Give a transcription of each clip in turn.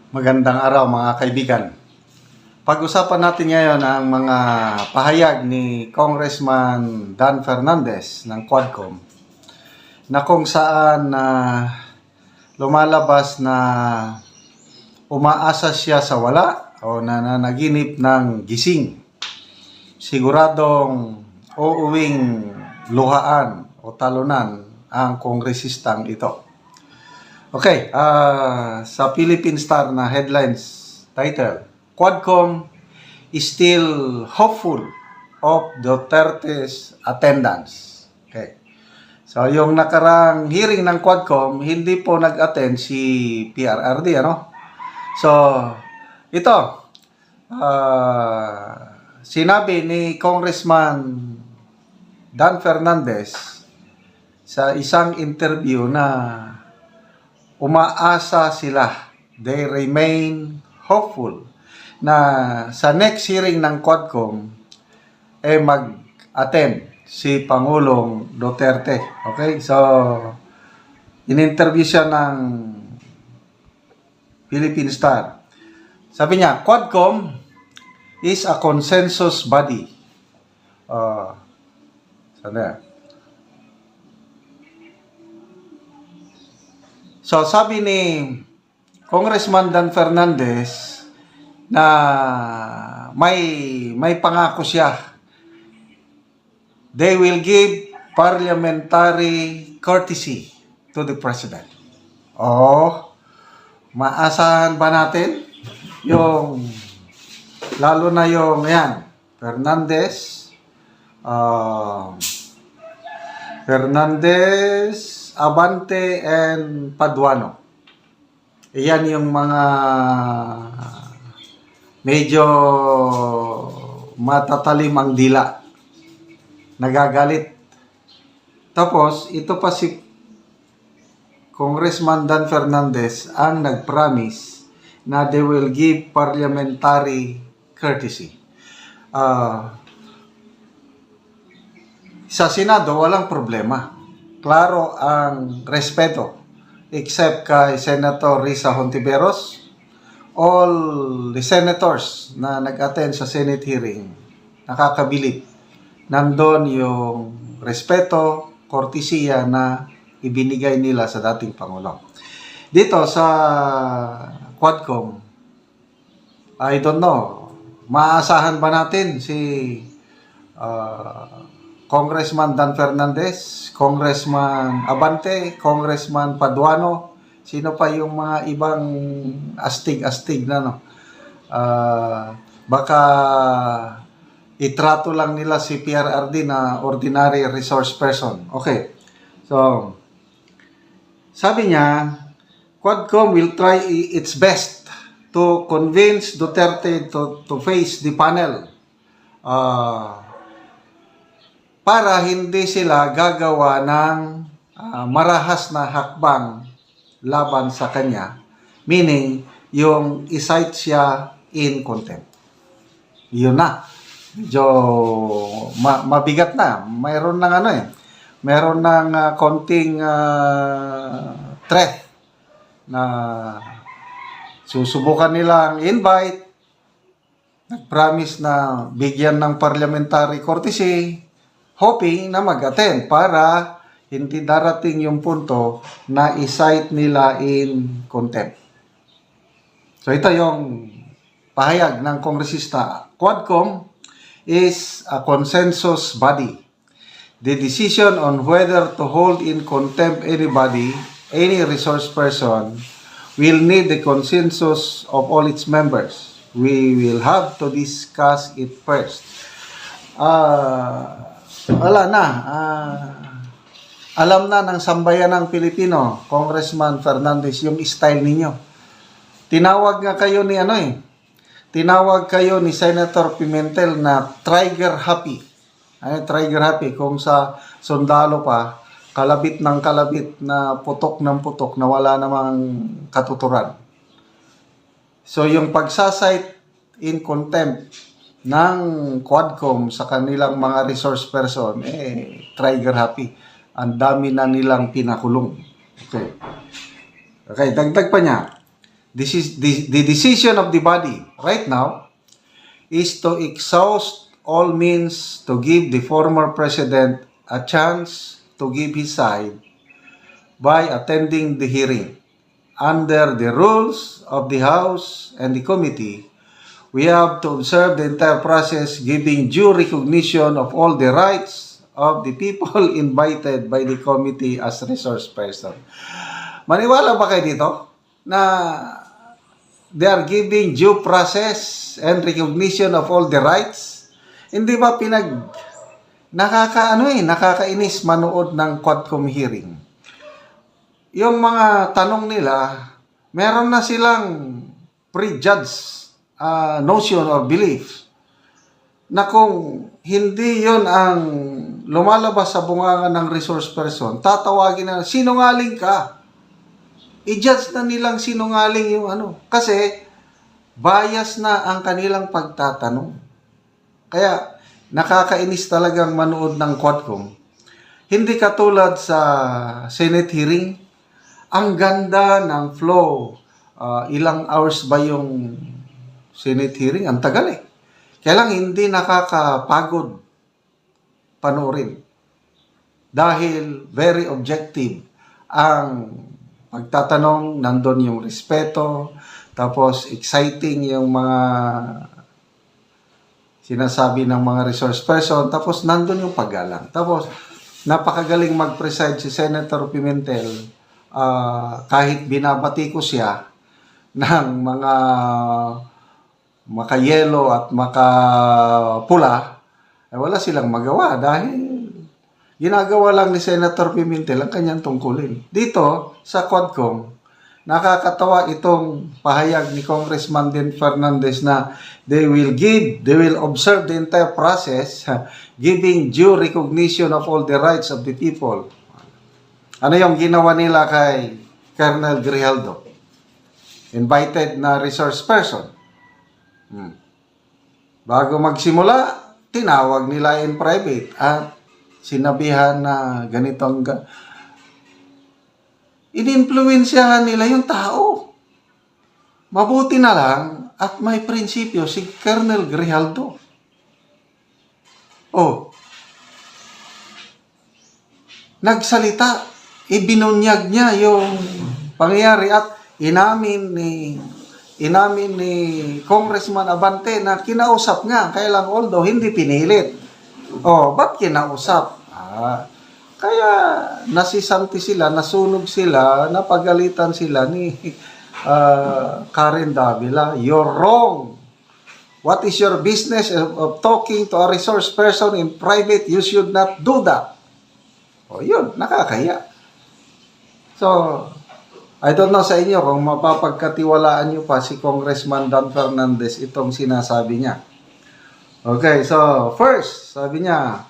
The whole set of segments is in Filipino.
Magandang araw mga kaibigan. Pag-usapan natin ngayon ang mga pahayag ni Congressman Dan Fernandez ng Quadcom na kung saan lumalabas na umaasa siya sa wala o nananaginip ng gising. Siguradong uuwing luhaan o talunan ang kongresistang ito. Okay, sa Philippine Star na headlines title, Quadcom is still hopeful of Duterte's attendance. Okay. So, yung nakarang hearing ng Quadcom, hindi po nag-attend si PRRD, ano? So, ito, sinabi ni Congressman Dan Fernandez sa isang interview na umaasa sila, they remain hopeful na sa next hearing ng Quadcom mag-attend si Pangulong Duterte. Okay? So, in-interview siya ng Philippine Star. Sabi niya, Quadcom is a consensus body. Sana. So, sabi ni Congressman Dan Fernandez na may pangako siya. They will give parliamentary courtesy to the President. Maasahan ba natin yung, lalo na yung, Fernandez, Abante, and Paduano. Iyan yung mga medyo matatalim ang dila. Nagagalit. Tapos, ito pa si Congressman Dan Fernandez ang nag-promise na they will give parliamentary courtesy. Sa Senado, walang problema. Klaro ang respeto, except kay Senator Risa Hontiveros. All the senators na nag-attend sa Senate hearing, nakakabilib. Nandun yung respeto, kortesiya na ibinigay nila sa dating Pangulo. Dito sa Quadcom, I don't know, maaasahan ba natin si Congressman Dan Fernandez, Congressman Abante, Congressman Paduano, sino pa yung mga ibang astig-astig na baka itrato lang nila si PRRD na ordinary resource person. Okay. So, sabi niya, Quadcom will try its best to convince Duterte to face the panel. Para hindi sila gagawa ng marahas na hakbang laban sa kanya, meaning yung isight siya in contempt. Yun na. Medyo mabigat na. Mayroon ng mayroon ng konting threat na susubukan nilang invite, nag-promise na bigyan ng parliamentary courtesy, hoping na mag-attend para hindi darating yung punto na isight nila in contempt. So ito yung pahayag ng kongresista. Quadcom is a consensus body. The decision on whether to hold in contempt anybody, any resource person, will need the consensus of all its members. We will have to discuss it first. Wala na. Alam na ng sambayan ng Pilipino, Congressman Fernandez, yung style ninyo. Tinawag nga kayo ni tinawag kayo ni Senator Pimentel na trigger happy. Trigger happy kung sa sundalo pa, kalabit ng kalabit na putok ng putok na wala namang katuturan. So yung pagsasight in contempt ng Quadcom sa kanilang mga resource person, trigger happy. Ang dami na nilang pinakulong. Okay. Okay, dagdag pa niya. this is the decision of the body right now is to exhaust all means to give the former president a chance to give his side by attending the hearing. Under the rules of the House and the committee, we have to observe the entire process, giving due recognition of all the rights of the people invited by the committee as resource person. Maniwala ba kayo dito na they are giving due process and recognition of all the rights? Hindi ba nakakainis manood ng Quadcom hearing? Yung mga tanong nila, meron na silang prejudged notion or belief na kung hindi yon ang lumalabas sa bunganga ng resource person, tatawagin na sinungaling ka. I-judge na nilang sinungaling yung Kasi bias na ang kanilang pagtatanong. Kaya nakakainis talagang manood ng Quadcom. Hindi katulad sa Senate hearing. Ang ganda ng flow. Ilang hours ba yung Senate hearing? Ang tagal eh. Kaya lang hindi nakakapagod panoorin. Dahil very objective ang pagtatanong, nandun yung respeto, tapos exciting yung mga sinasabi ng mga resource person, tapos nandun yung paggalang. Tapos napakagaling mag-preside si Senator Pimentel. Kahit binabati ko siya ng mga makayelo at makapula, wala silang magawa dahil ginagawa lang ni Senator Pimentel ang kanyang tungkulin. Dito sa Quadcom, nakakatawa itong pahayag ni Congressman Din Fernandez na they will observe the entire process, giving due recognition of all the rights of the people. Ano yung ginawa nila kay Colonel Grijaldo? Invited na resource person. Bago magsimula, tinawag nila in private at sinabihan na ganitong ininfluensyahan nila yung tao. Mabuti na lang at may prinsipyo si Colonel Grijaldo. Nagsalita, ibinunyag niya yung pangyayari at inamin ni Congressman Abante na kinausap niya. Kaya lang although hindi pinilit. Ba't kinausap? Kaya nasisanti sila, nasunog sila, napagalitan sila ni Karen Davila. You're wrong. What is your business of talking to a resource person in private? You should not do that. Yun, nakakaya. So, I don't know sa inyo kung mapapagkatiwalaan nyo pa si Congressman Dan Fernandez itong sinasabi niya. Okay, so first, sabi niya,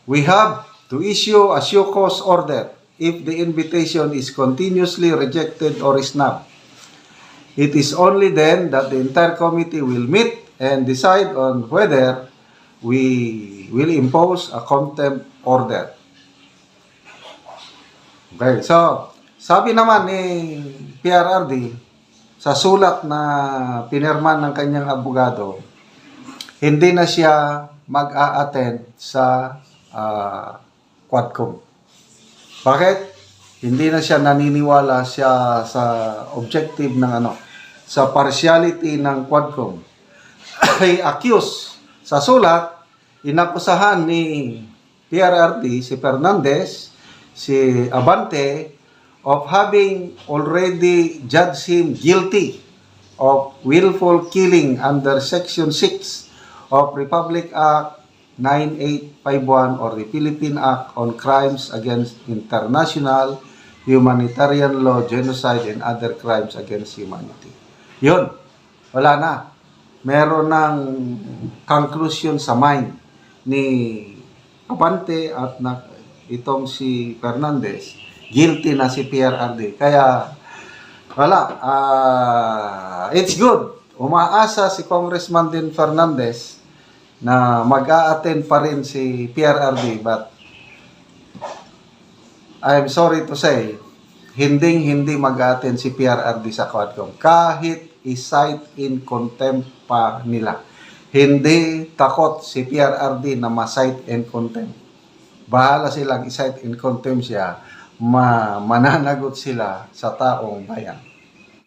we have to issue a show cause order if the invitation is continuously rejected or snubbed. It is only then that the entire committee will meet and decide on whether we will impose a contempt order. Okay, so sabi naman ni PRRD sa sulat na pinirman ng kanyang abogado, hindi na siya mag-a-attend sa Quadcom. Bakit? Hindi na siya naniniwala siya sa objective ng sa partiality ng Quadcom. Ay accuse sa sulat, inakusahan ni PRRD si Fernandez, si Abante, of having already judged him guilty of willful killing under Section 6 of Republic Act 9851 or the Philippine Act on Crimes Against International Humanitarian Law, Genocide, and Other Crimes Against Humanity. Yun, wala na. Meron ng conclusion sa mind ni Abante at itong si Fernandez. Guilty na si PRRD. Kaya, wala. It's good. Umaasa si Congressman Din Fernandez na mag-a-attend pa rin si PRRD. But, I'm sorry to say, hindi mag-attend si PRRD sa Quadcom. Kahit i-cite in contempt pa nila. Hindi takot si PRRD na ma-cite in contempt. Bahala silang i-cite in contempt siya, mananagot sila sa taong bayan.